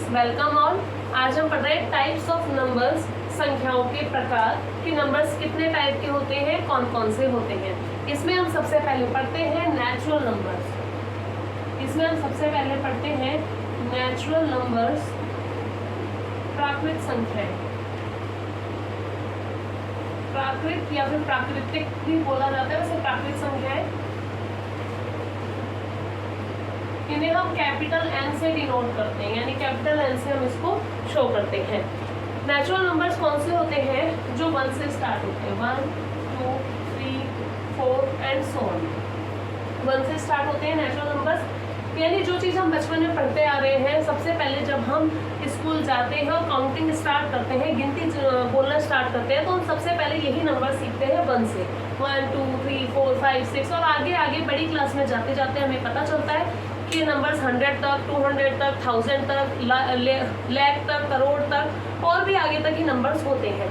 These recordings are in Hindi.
Students, welcome all. आज हम पढ़ रहे हैं टाइप्स ऑफ नंबर्स, संख्याओं के प्रकार कि नंबर्स कितने टाइप के होते हैं, कौन कौन से होते हैं। इसमें हम सबसे पहले पढ़ते हैं नेचुरल नंबर्स। नेचुरल नंबर्स, प्राकृतिक संख्याएं। प्राकृत या फिर प्राकृतिक भी बोला जाता है, वैसे प्राकृतिक संख्याएं, इन्हें हम कैपिटल एन से डिनोट करते हैं, यानी कैपिटल एन से हम इसको शो करते हैं। नेचुरल नंबर्स कौन से होते हैं? जो 1 से स्टार्ट होते हैं, 1 2 3 4 एंड सो ऑन। 1 से स्टार्ट होते हैं नेचुरल नंबर्स, यानी जो चीज़ हम बचपन में पढ़ते आ रहे हैं। सबसे पहले जब हम स्कूल जाते हैं और काउंटिंग स्टार्ट करते हैं, गिनती बोलना स्टार्ट करते हैं, तो हम सबसे पहले यही नंबर सीखते हैं 1 से। 1 2 3 4 5 6 और आगे आगे बड़ी क्लास में जाते जाते हमें पता चलता है कि नंबर्स 100 तक, 200 तक, 1000 तक, लाख तक, करोड़ तक और भी आगे तक ही नंबर्स होते हैं।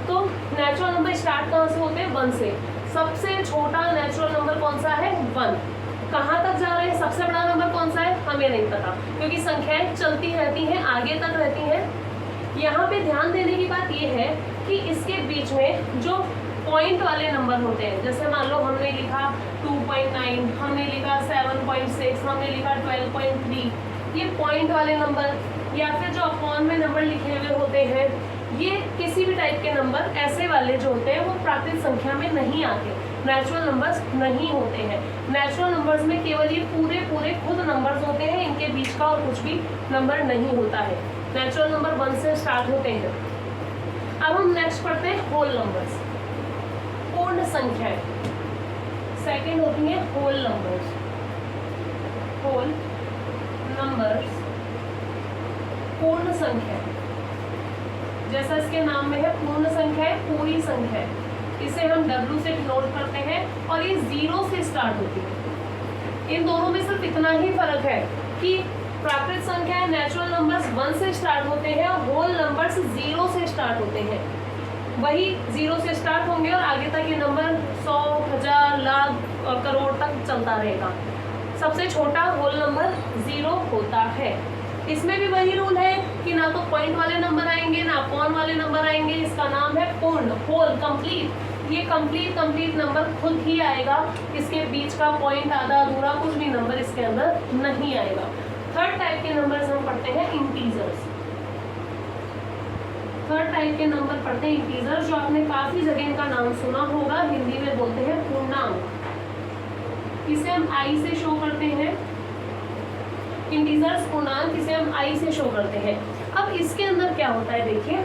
तो नेचुरल नंबर स्टार्ट कहाँ से होते हैं? 1 से। सबसे छोटा नेचुरल नंबर कौन सा है? 1। कहाँ तक जा रहे हैं? सबसे बड़ा नंबर कौन सा है? हमें नहीं पता, क्योंकि संख्याएं चलती रहती हैं, आगे तक रहती हैं। यहाँ पे ध्यान देने की बात यह है कि इसके बीच में जो पॉइंट वाले नंबर होते हैं, जैसे मान लो हमने लिखा 2.9, हमने लिखा 7.6, हमने लिखा 12.3, ये पॉइंट वाले नंबर या फिर जो अपॉन में नंबर लिखे हुए होते हैं, ये किसी भी टाइप के नंबर ऐसे वाले जो होते हैं वो प्राकृतिक संख्या में नहीं आते, नेचुरल नंबर्स नहीं होते हैं। नेचुरल नंबर्स में केवल ये पूरे पूरे खुद नंबर्स होते हैं, इनके बीच का और कुछ भी नंबर नहीं होता है। नेचुरल नंबर 1 से स्टार्ट होते हैं। अब हम नेक्स्ट पढ़ते हैं होल नंबर्स, पूर्ण संख्याएं। सेकंड होती है होल नंबर्स। होल नंबर्स पूर्ण संख्या, जैसा इसके नाम में है पूर्ण संख्या है, पूरी संख्या है। इसे हम W से डिनोट करते हैं और ये 0 से स्टार्ट होती है। इन दोनों में सिर्फ इतना ही फर्क है कि प्राकृतिक संख्या नेचुरल नंबर्स 1 से स्टार्ट होते हैं और होल नंबर्स 0 से स्टार्ट होते हैं। वही 0 से स्टार्ट होंगे और आगे तक ये नंबर 100, 1000, लाख और करोड़ तक चलता रहेगा। सबसे छोटा होल नंबर 0 होता है। इसमें भी वही रूल है कि ना तो पॉइंट वाले नंबर आएंगे ना अपॉन वाले नंबर आएंगे। इसका नाम है पूर्ण, होल, कंप्लीट। ये कंप्लीट नंबर खुद ही आएगा, इसके बीच का पॉइंट, आधा अधूरा कुछ भी नंबर इसके अंदर नहीं आएगा। थर्ड टाइप के नंबर्स हम पढ़ते हैं इंटीजर्स। थर्ड टाइप के नंबर पढ़ते हैं इंटीजर्स, जो आपने काफी जगह इनका नाम सुना होगा। हिंदी में बोलते हैं पूर्णांक। इसे हम I से शो करते हैं। इंटीजर्स पूर्णांक, इसे हम I से शो करते हैं। अब इसके अंदर क्या होता है देखिए,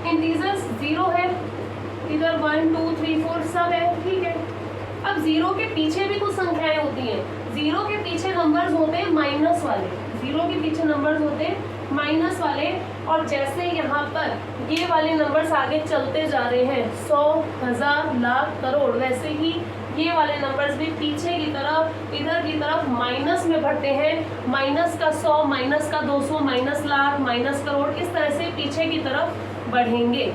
इंटीजर्स 0 है, इधर 1 2 3 4 सब है, ठीक है। अब 0 के पीछे भी कुछ संख्याएं होती हैं। 0 के पीछे नंबर्स होते हैं माइनस वाले, 0 के पीछे नंबर्स होते हैं माइनस वाले। और जैसे यहाँ पर ये वाले नंबर्स आगे चलते जा रहे हैं, 100, 1000, लाख, करोड़, वैसे ही ये वाले नंबर्स भी पीछे की तरफ, इधर की तरफ माइनस में बढ़ते हैं। माइनस का 100, माइनस का 200, माइनस लाख, माइनस करोड़, इस तरह से पीछे की तरफ बढ़ेंगे।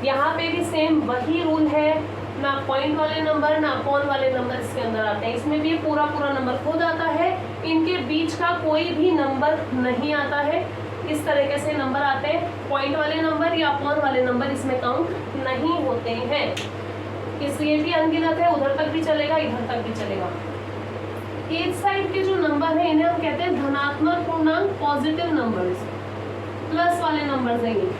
यहाँ पे भी सेम वही रूल है, ना पॉइंट वाले नंबर ना अपॉन वाले नंबर इसके अंदर आते हैं। इसमें भी पूरा पूरा नंबर खुद आता है, इनके बीच का कोई भी नंबर नहीं आता है। इस तरीके से नंबर आते हैं। पॉइंट वाले नंबर या अपॉन वाले नंबर इसमें काउंट नहीं होते हैं, इसलिए भी अनगिनत है। उधर तक भी चलेगा, इधर तक भी चलेगा। एक साइड के जो नंबर है इन्हें हम कहते हैं धनात्मक पूर्णांक, पॉजिटिव नंबर्स। प्लस वाले नंबर्स हैं ये,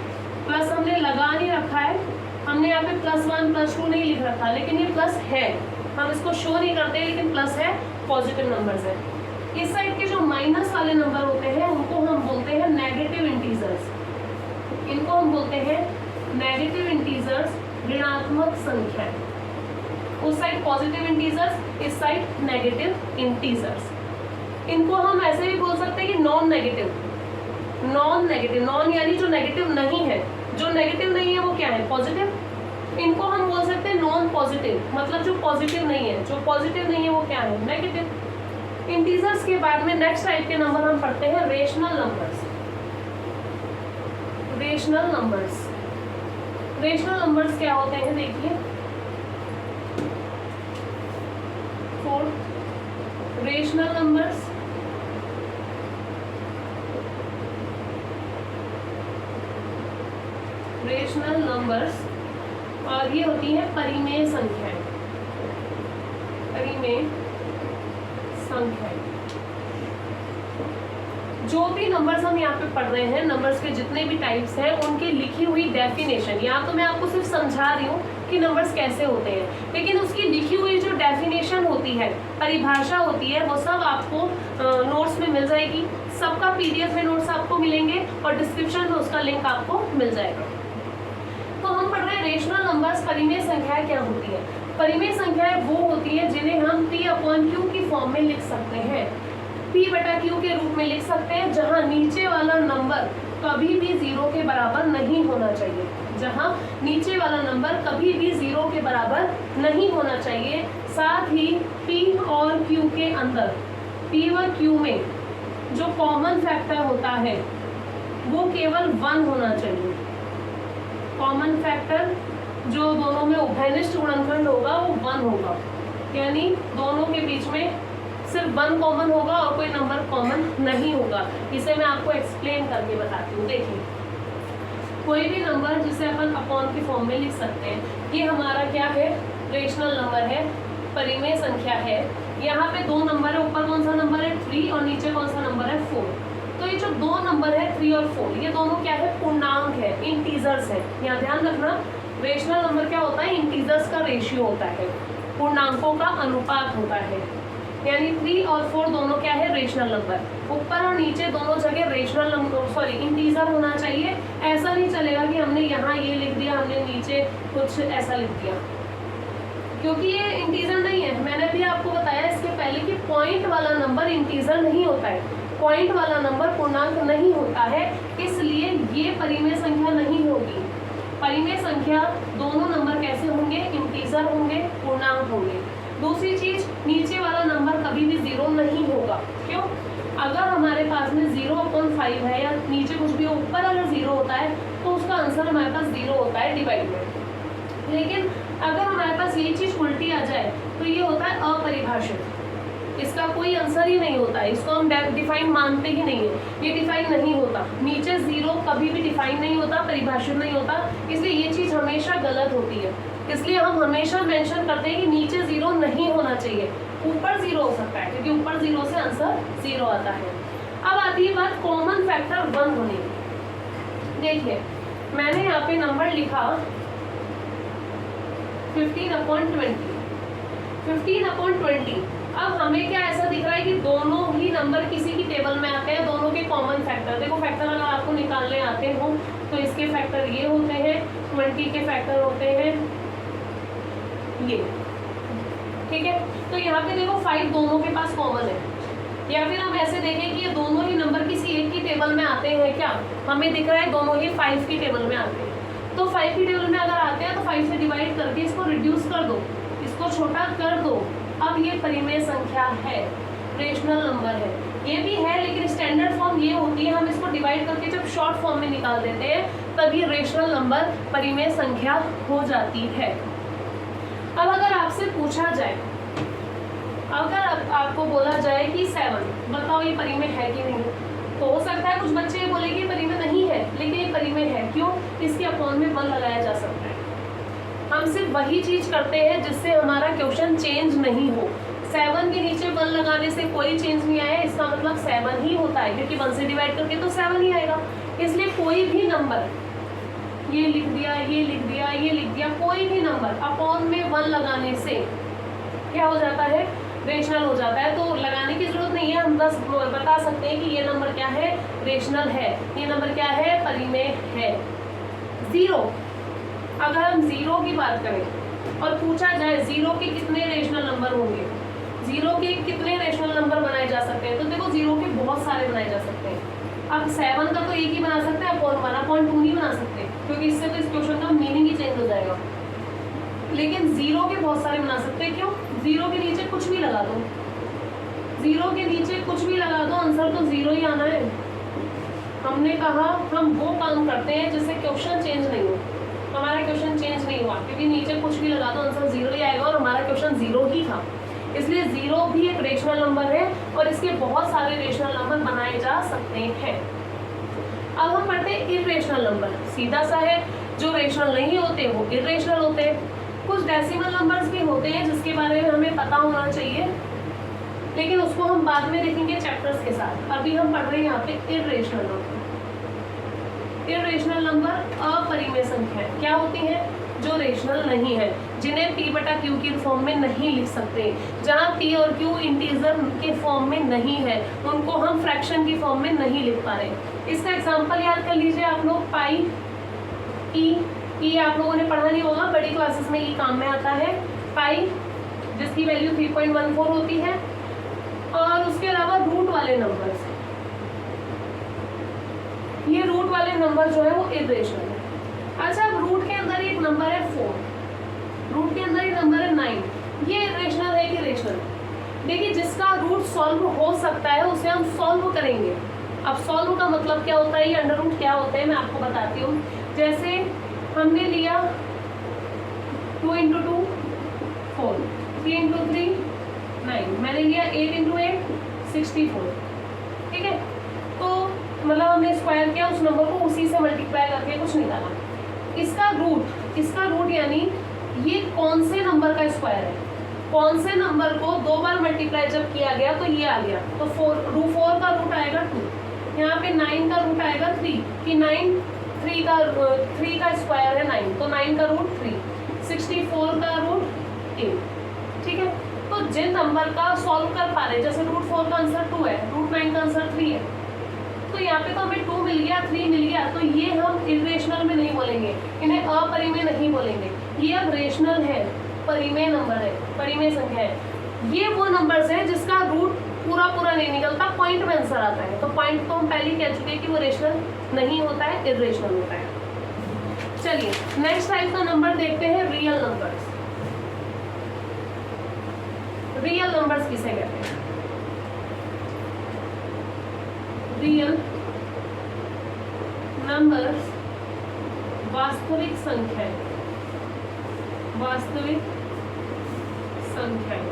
प्लस हमने लगा नहीं रखा है, हमने यहाँ पे +1 +2 नहीं लिख रखा, लेकिन ये प्लस है, हम इसको शो नहीं करते, लेकिन प्लस है, पॉजिटिव नंबर्स है। इस साइड के जो माइनस वाले नंबर होते हैं उनको हम बोलते हैं नेगेटिव इंटीजर्स। इनको हम बोलते हैं नेगेटिव इंटीजर्स, ऋणात्मक संख्या। उस साइड पॉजिटिव इंटीजर्स, इस साइड नेगेटिव इंटीजर्स। इनको हम ऐसे भी बोल सकते हैं कि नॉन नेगेटिव। नॉन यानी जो नेगेटिव नहीं है, जो नेगेटिव नहीं है वो क्या है? पॉजिटिव। इनको हम बोल सकते हैं नॉन पॉजिटिव, मतलब जो पॉजिटिव नहीं है, जो पॉजिटिव नहीं है वो क्या है? नेगेटिव। इंटीजर्स के बाद में नेक्स्ट टाइप के नंबर हम पढ़ते हैं rational numbers. Rational numbers, rational numbers क्या होते हैं देखिए। Fourth, rational numbers rational numbers, और ये होती है परिमेय संख्याएं, परिमेय संख्याएं। जो भी नंबर्स हम यहाँ पे पढ़ रहे हैं, नंबर्स के जितने भी टाइप्स हैं, उनकी लिखी हुई डेफिनेशन, यहाँ तो मैं आपको सिर्फ समझा रही हूँ कि नंबर्स कैसे होते हैं, लेकिन उसकी लिखी हुई जो डेफिनेशन होती है, परिभाषा होती है, वो सब आपको नोट्स में मिल जाएगी। सबका पीडीएफ में नोट्स आपको मिलेंगे और डिस्क्रिप्शन में उसका लिंक आपको मिल जाएगा। तो हम पढ़ रहे हैं रेशनल नंबर्स, परिमेय संख्याएं क्या होती है। परिमेय संख्याएं वो होती है जिन्हें हम P/Q की फॉर्म में लिख सकते हैं, P/Q के रूप में लिख सकते हैं, जहां नीचे वाला नंबर कभी भी 0 के बराबर नहीं होना चाहिए, जहां नीचे वाला नंबर कभी भी 0 के बराबर नहीं होना चाहिए। साथ ही P और Q के अंदर, P व Q में जो कॉमन फैक्टर होता है वो केवल 1 होना चाहिए। कॉमन फैक्टर जो दोनों में उभयनिष्ठ गुणनखंड होगा वो 1 होगा, यानी दोनों के बीच में सिर्फ 1 कॉमन होगा और कोई नंबर कॉमन नहीं होगा। इसे मैं आपको एक्सप्लेन करके बताती हूँ। देखिए, कोई भी नंबर जिसे अपन अपॉन की फॉर्म में लिख सकते हैं, ये हमारा क्या है, रेशनल नंबर है, परिमेय संख्या है। यहाँ पे 2 नंबर है, ऊपर कौन सा नंबर है 3 और नीचे कौन सा नंबर है 4। तो ये जो 2 नंबर है 3 और 4, ये दोनों क्या है, पूर्णांक है, इंटीजर्स है। यहाँ ध्यान रखना, रेशनल नंबर क्या होता है, इंटीजर्स का रेशियो होता है, पूर्णांकों का अनुपात होता है। यानी 3 और 4 दोनों क्या है, रेशनल नंबर। ऊपर और नीचे दोनों जगह रेशनल नंबर इंटीजर होना चाहिए। ऐसा नहीं चलेगा कि हमने यहाँ ये लिख दिया, हमने नीचे कुछ ऐसा लिख दिया, क्योंकि ये इंटीजर नहीं है। मैंने भी आपको बताया इसके पहले कि पॉइंट वाला नंबर इंटीजर नहीं होता है, पॉइंट वाला नंबर पूर्णांक नहीं होता है, इसलिए ये परिमेय संख्या नहीं होगी। परिमेय संख्या दोनों नंबर कैसे होंगे, इंटीजर होंगे, पूर्णांक होंगे। दूसरी चीज, नीचे वाला नंबर कभी भी 0 नहीं होगा। क्यों? अगर हमारे पास में 0/5 है या नीचे कुछ भी ऊपर अगर 0 होता है तो उसका आंसर हमारे पास 0 होता है डिवाइड में। लेकिन अगर हमारे पास ये चीज उल्टी आ जाए तो ये होता है अपरिभाषित, इसका कोई आंसर ही नहीं होता है, इसको हम डिफाइन मानते ही नहीं है, ये डिफाइन नहीं होता। नीचे 0 कभी भी डिफाइन नहीं होता, परिभाषित नहीं होता, इसलिए ये चीज हमेशा गलत होती है। इसलिए हम हमेशा मेंशन करते हैं कि नीचे 0 नहीं होना चाहिए, ऊपर 0 हो सकता है, क्योंकि ऊपर 0 से आंसर 0 आता है। अब आती है बात कॉमन फैक्टर 1 होने की। देखिए, मैंने यहाँ पे नंबर लिखा 15/20, 15/20। अब हमें क्या ऐसा दिख रहा है कि दोनों ही नंबर किसी की टेबल में आते हैं, दोनों के कॉमन फैक्टर। देखो, फैक्टर अगर आपको निकालने आते हो तो इसके फैक्टर ये होते हैं, 20 के फैक्टर होते हैं ये, ठीक है। तो यहाँ पे देखो 5 दोनों के पास कॉमन है, या फिर हम ऐसे देखें कि ये दोनों ही नंबर किसी एक की टेबल में आते हैं। क्या हमें दिख रहा है, दोनों ही 5 की टेबल में आते हैं। तो 5 की टेबल में अगर आते हैं तो 5 से डिवाइड करके इसको रिड्यूस कर दो, इसको छोटा कर दो। अब ये परिमेय संख्या है, रेशनल नंबर है, ये भी है, लेकिन स्टैंडर्ड फॉर्म ये होती है, हम इसको डिवाइड करके जब शॉर्ट फॉर्म में निकाल देते हैं तब ये रेशनल नंबर परिमेय संख्या हो जाती है। अब अगर आपसे पूछा जाए, अगर आपको बोला जाए कि 7, बताओ ये परिमेय है कि नहीं, तो हो सकता है कुछ बच्चे ये बोले कि परिमेय नहीं है, लेकिन ये परिमेय है। क्यों? इसके अपॉन में 1 लगाया जा सकता है। हम सिर्फ वही चीज करते हैं जिससे हमारा क्वेश्चन चेंज नहीं हो। 7 के नीचे 1 लगाने से कोई चेंज नहीं आया, इसका मतलब 7 ही होता है, क्योंकि 1 से डिवाइड करके तो 7 ही आएगा। इसलिए कोई भी नंबर, ये लिख दिया, ये लिख दिया, ये लिख दिया, कोई भी नंबर अपॉन में 1 लगाने से क्या हो जाता है, रेशनल हो जाता है। तो लगाने की जरूरत नहीं है, हम बस बता सकते हैं कि ये नंबर क्या है, रेशनल है, ये नंबर क्या है, परिमेय है। 0, अगर हम 0 की बात करें और पूछा जाए 0 के कितने रेशनल नंबर होंगे, 0 के कितने रेशनल नंबर बनाए जा सकते हैं, तो देखो 0 के बहुत सारे बनाए जा सकते हैं। अब 7 का तो एक ही बना सकते हैं, अपॉन 1/2 नहीं बना सकते, क्योंकि इससे तो इस क्वेश्चन का मीनिंग ही चेंज हो जाएगा। लेकिन 0 के बहुत सारे बना सकते हैं। क्यों? 0 के नीचे कुछ भी लगा दो, 0 के नीचे कुछ भी लगा दो, आंसर तो 0 ही आना है। हमने कहा हम वो काम करते हैं जिससे क्वेश्चन चेंज नहीं हो, हमारा क्वेश्चन चेंज नहीं हुआ, क्योंकि नीचे कुछ भी लगा दो आंसर 0 ही आएगा, और हमारा क्वेश्चन 0 ही था। इसलिए 0 भी एक रेशनल नंबर है और इसके बहुत सारे रेशनल नंबर बनाए जा सकते हैं। अब हम पढ़ते हैं इर्रेशनल नंबर। सीधा सा है, जो रेशनल नहीं होते वो इर्रेशनल होते हैं। कुछ डेसिमल नंबर्स भी होते हैं जिसके बारे में हमें पता होना चाहिए, लेकिन उसको हम बाद में देखेंगे चैप्टर्स के साथ। अभी हम पढ़ रहे हैं यहाँ पे इर्रेशनल नंबर। इर्रेशनल नंबर अपरिमेय संख्या क्या होती है? जो रेशनल नहीं है, जिन्हें p बटा क्यू की फॉर्म में नहीं लिख सकते, जहाँ p और q इंटीजर के फॉर्म में नहीं है, उनको हम फ्रैक्शन की फॉर्म में नहीं लिख पा रहे। इसका एग्जांपल याद कर लीजिए आप लोग। पाई ई आप लोगों ने पढ़ा नहीं होगा, बड़ी क्लासेस में ई काम में आता है। पाई जिसकी वैल्यू 3.14 होती है। और उसके अलावा रूट वाले नंबर्स, ये रूट वाले नंबर जो है वो इर्रेशनल है। अच्छा, अब रूट के अंदर एक नंबर है 4, रूट के अंदर एक नंबर है 9, ये इर्रेशनल है कि रेशनल? देखिए, जिसका रूट सॉल्व हो सकता है उसे हम सॉल्व करेंगे। अब सॉल्व का मतलब क्या होता है, ये अंडर रूट क्या होता है मैं आपको बताती हूँ। जैसे हमने लिया 2 × 2 4, 3 × 3 9, मैंने लिया 8 × 8 64, ठीक है। तो मतलब हमने स्क्वायर किया उस नंबर को, उसी से मल्टीप्लाई करके कुछ निकाला। इसका रूट यानी ये कौन से नंबर का स्क्वायर है, कौन से नंबर को 2 बार मल्टीप्लाई जब किया गया तो ये आ गया। तो 4 का रूट आएगा 2, यहाँ पे 9 का रूट आएगा 3, कि 3 का स्क्वायर है 9, तो 9 का रूट 3, 64 का रूट 8, ठीक है। तो जिन नंबर का सॉल्व कर पा रहे, जैसे रूट 4 का आंसर 2 है, रूट 9 का आंसर 3 है, तो यहाँ पे तो हमें 2 मिल गया, 3 मिल गया, तो ये हम इर्रेशनल में नहीं बोलेंगे, इन्हें अपरिमेय नहीं बोलेंगे। ये अब रेशनल है, परिमेय नंबर है, परिमेय संख्या है। ये वो नंबर्स हैं जिसका रूट पूरा नहीं निकलता, पॉइंट में आंसर आता है। तो पॉइंट तो हम पहले ही कह चुके हैं कि वो रेशनल नहीं होता है, इर्रेशनल होता है। चलिए नेक्स्ट टाइप का नंबर देखते हैं, रियल नंबर्स। रियल नंबर्स किसे कहते हैं? रियल नंबर्स वास्तविक संख्याएं, वास्तविक संख्याएं।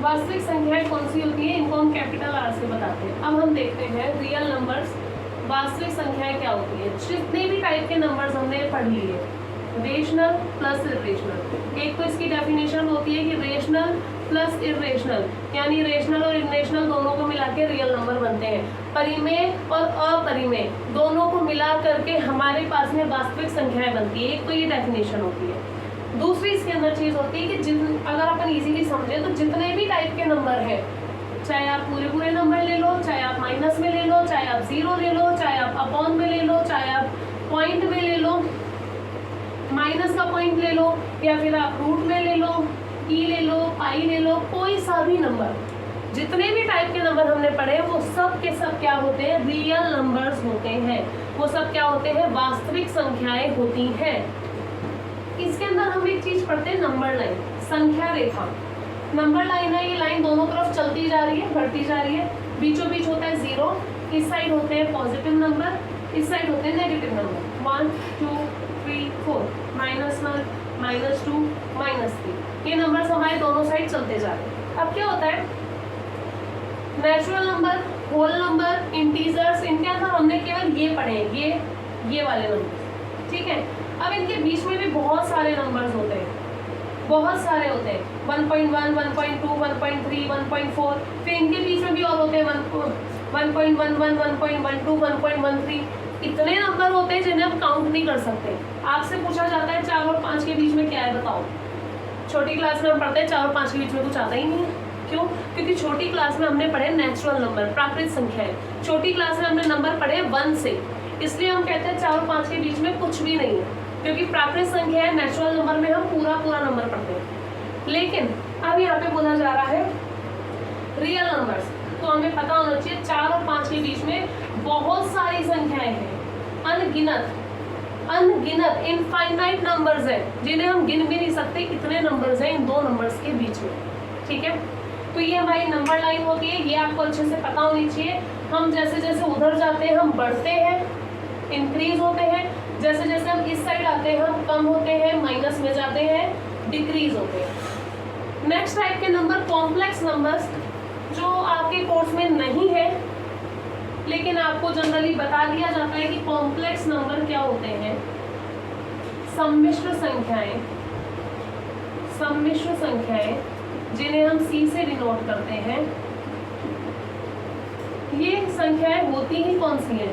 वास्तविक संख्याएं कौन सी होती है? इनको हम कैपिटल आर से बताते हैं। अब हम देखते हैं रियल नंबर्स, वास्तविक संख्याएं क्या होती है। जितने भी टाइप के नंबर्स हमने पढ़ लिए, रेशनल प्लस इर्रेशनल। एक तो इसकी डेफिनेशन होती है कि रेशनल प्लस इर्रेशनल, यानी रेशनल और इर्रेशनल दोनों को मिला के रियल नंबर बनते हैं। परिमेय और अपरिमेय दोनों को मिला करके हमारे पास में वास्तविक संख्याएं बनती है। एक तो ये डेफिनेशन होती है। दूसरी इसके अंदर चीज होती है कि अगर अपन इजीली समझें तो जितने भी टाइप के नंबर हैं, चाहे आप पूरे नंबर ले लो, चाहे आप माइनस में ले लो, चाहे आप 0 ले लो, चाहे आप अपॉन में ले लो, चाहे आप पॉइंट में ले लो, माइनस का पॉइंट ले लो, या फिर आप रूट में ले लो, ई ले लो, पाई ले लो, कोई सा भी नंबर, जितने भी टाइप के नंबर हमने पढ़े वो सब के सब क्या होते हैं? रियल नंबर्स होते हैं। वो सब क्या होते हैं? वास्तविक संख्याएं होती हैं। इसके अंदर हम एक चीज पढ़ते हैं, नंबर लाइन, संख्या रेखा। नंबर लाइन है, ये लाइन दोनों तरफ चलती जा रही है, बढ़ती जा रही है। बीचों बीच होता है 0, इस साइड होते हैं पॉजिटिव नंबर, इस साइड होते हैं नेगेटिव नंबर। 1 2 3 4, -1 -2 -3, ये नंबर्स हमारे दोनों साइड चलते जा रहे हैं। अब क्या होता है, natural number, whole number, integers, इनके अंदर हमने केवल ये पढ़े हैं, ये वाले नंबर, ठीक है। अब इनके बीच में भी बहुत सारे नंबर्स होते हैं, बहुत सारे होते हैं, 1.1 1.2 1.3 1.4, फिर इनके बीच में भी और होते हैं 1.11 1.12 1.13। इतने नंबर होते हैं जिन्हें हम काउंट नहीं कर सकते। आपसे पूछा जाता है 4 और 5 के बीच में क्या है बताओ। छोटी क्लास में हम पढ़ते हैं 4 और 5 के बीच में कुछ आता ही नहीं है। क्यों? क्योंकि छोटी क्लास में हमने पढ़े नेचुरल नंबर, प्राकृतिक संख्याएं। छोटी क्लास में हमने नंबर पढ़े 1 से, इसलिए हम कहते हैं 4 और 5 के बीच में कुछ भी नहीं है, क्योंकि प्राकृतिक संख्या है। नेचुरल नंबर में हम पूरा नंबर पढ़ते हैं। लेकिन अब यहाँ पे बोला जा रहा है रियल नंबर्स, तो हमें पता होना चाहिए 4 और 5 के बीच में बहुत सारी संख्याएं हैं, अनगिनत इनफाइनाइट नंबर्स हैं, जिन्हें हम गिन भी नहीं सकते। कितने नंबर्स हैं इन दो नंबर्स के बीच में, ठीक है। तो ये हमारी नंबर लाइन होती है, ये आपको अच्छे से पता होनी चाहिए। हम जैसे जैसे उधर जाते हैं हम बढ़ते हैं, इंक्रीज होते हैं, जैसे जैसे हम इस साइड आते हैं हम कम होते हैं, माइनस में जाते हैं, डिक्रीज होते हैं। नेक्स्ट टाइप के नंबर कॉम्प्लेक्स नंबर्स, जो आपके कोर्स में नहीं है लेकिन आपको जनरली बता दिया जाता है कि कॉम्प्लेक्स नंबर क्या होते हैं, सम्मिश्र संख्याएं, सम्मिश्र संख्याएं जिन्हें हम C से डिनोट करते हैं। ये संख्याएं होती ही कौन सी है?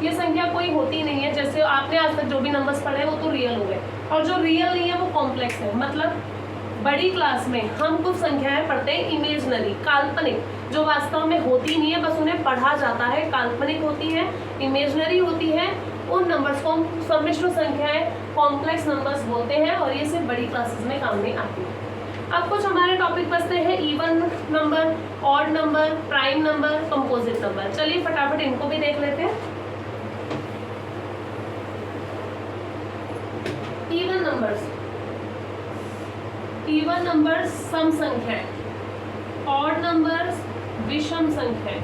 ये संख्या कोई होती नहीं है, जैसे आपने आज तक जो भी नंबर्स पढ़े वो तो रियल हो गए, और जो रियल नहीं है वो कॉम्प्लेक्स है। मतलब बड़ी क्लास में हम कुछ संख्याएं पढ़ते हैं इमेजनरी, काल्पनिक, जो वास्तव में होती नहीं है, बस उन्हें पढ़ा जाता है, काल्पनिक होती है, इमेजनरी होती है। उन नंबर्स को हम सम्मिश्र संख्याएं, कॉम्प्लेक्स नंबर्स बोलते हैं, और ये सिर्फ बड़ी क्लासेस में काम में आती है। अब कुछ हमारे टॉपिक बचते हैं, even number, odd number, prime number, composite number. चलिए फटाफट इनको भी देख लेते हैं। इवन नंबर्स, इवन नंबर्स सम संख्याएं, ऑड नंबर्स विषम संख्याएं।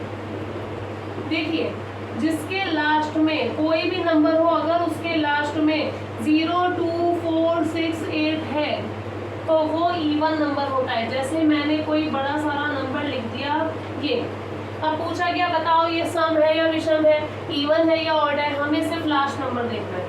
देखिए जिसके लास्ट में कोई भी नंबर हो, अगर उसके लास्ट में 0, 2, 4, 6, 8 है तो वो इवन नंबर होता है। जैसे मैंने कोई बड़ा सारा नंबर लिख दिया ये, अब पूछा गया बताओ ये सम है या विषम है, इवन है या ऑड है, हमें सिर्फ लास्ट नंबर देखना है,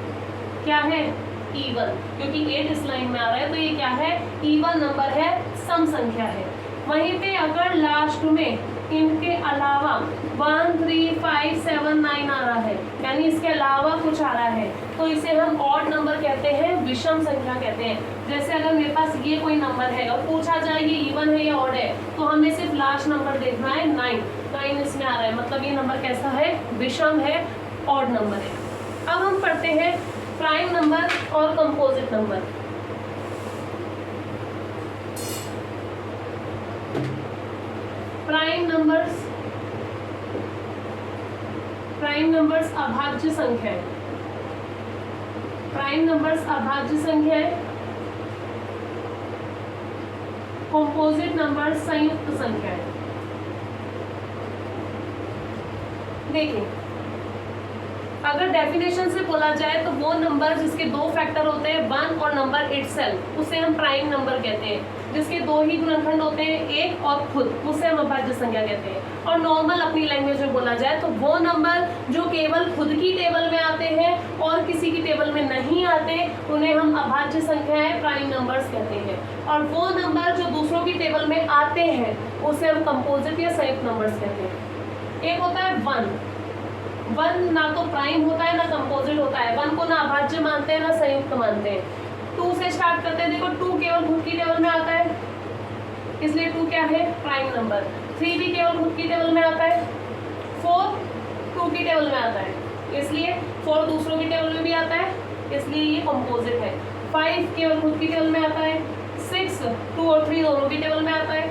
क्या है इवन, क्योंकि 8 इस लाइन में आ रहा है तो ये क्या है इवन नंबर है, सम संख्या है। वहीं पे अगर लास्ट में इनके अलावा 1, 3, 5, 7, 9 आ रहा है, यानी इसके अलावा कुछ आ रहा है, तो इसे हम ऑड नंबर कहते हैं, विषम संख्या कहते हैं। जैसे अगर मेरे पास ये कोई नंबर है और पूछा जाए ये इवन है या ऑड है, तो हमें सिर्फ लास्ट नंबर देखना है 9 इसमें आ रहा है, मतलब ये नंबर कैसा है, विषम है, ऑड नंबर है। अब हम पढ़ते हैं प्राइम नंबर और कंपोजिट नंबर। प्राइम नंबर्स अभाज्य संख्याएं, प्राइम नंबर्स अभाज्य संख्याएं, कंपोजिट नंबर संयुक्त संख्याएं। देखिए अगर डेफिनेशन से बोला जाए तो वो नंबर जिसके दो फैक्टर होते हैं 1 और नंबर इटसेल्फ, उसे हम प्राइम नंबर कहते हैं। जिसके दो ही गुणनखंड होते हैं, एक और खुद, उसे हम अभाज्य संख्या कहते हैं। और नॉर्मल अपनी लैंग्वेज में बोला जाए तो वो नंबर जो केवल खुद की टेबल में आते हैं और किसी की टेबल में नहीं आते, उन्हें हम अभाज्य संख्याएं, प्राइम नंबर्स कहते हैं। और वो नंबर जो दूसरों की टेबल में आते हैं उसे हम कंपोजिट या संयुक्त नंबर्स कहते हैं। एक होता है 1 ना तो प्राइम होता है ना कंपोजिट होता है, 1 को ना अभाज्य मानते हैं ना संयुक्त मानते हैं। 2 से स्टार्ट करते हैं, देखो 2 केवल खुद की टेबल में आता है, इसलिए 2 क्या है प्राइम नंबर। 3 भी केवल खुद की टेबल में आता है। 4 2 की टेबल में आता है, इसलिए 4 दूसरों की टेबल में भी आता है, इसलिए ये कंपोजिट है। 5 केवल खुद की टेबल में आता है। 6 2 और 3 दोनों की टेबल में आता है।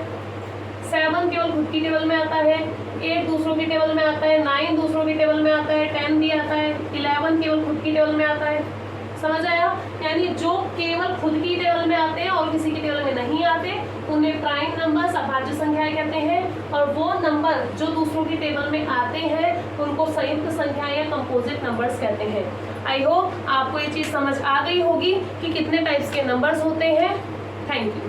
7 केवल खुद की टेबल में आता है। 8 दूसरों की टेबल में आता है। 9 दूसरों की टेबल में आता है। 10 भी आता है। 11 केवल खुद की टेबल में आता है। समझ आया? यानी जो केवल खुद की टेबल में आते हैं और किसी की टेबल में नहीं आते, उन्हें प्राइम नंबर्स अभाज्य संख्याएं कहते हैं। और वो नंबर जो दूसरों की टेबल में आते हैं उनको संयुक्त संख्याएं या कंपोजिट नंबर्स कहते हैं। आई होप आपको ये चीज़ समझ आ गई होगी कि कितने टाइप्स के नंबर्स होते हैं। Thank you.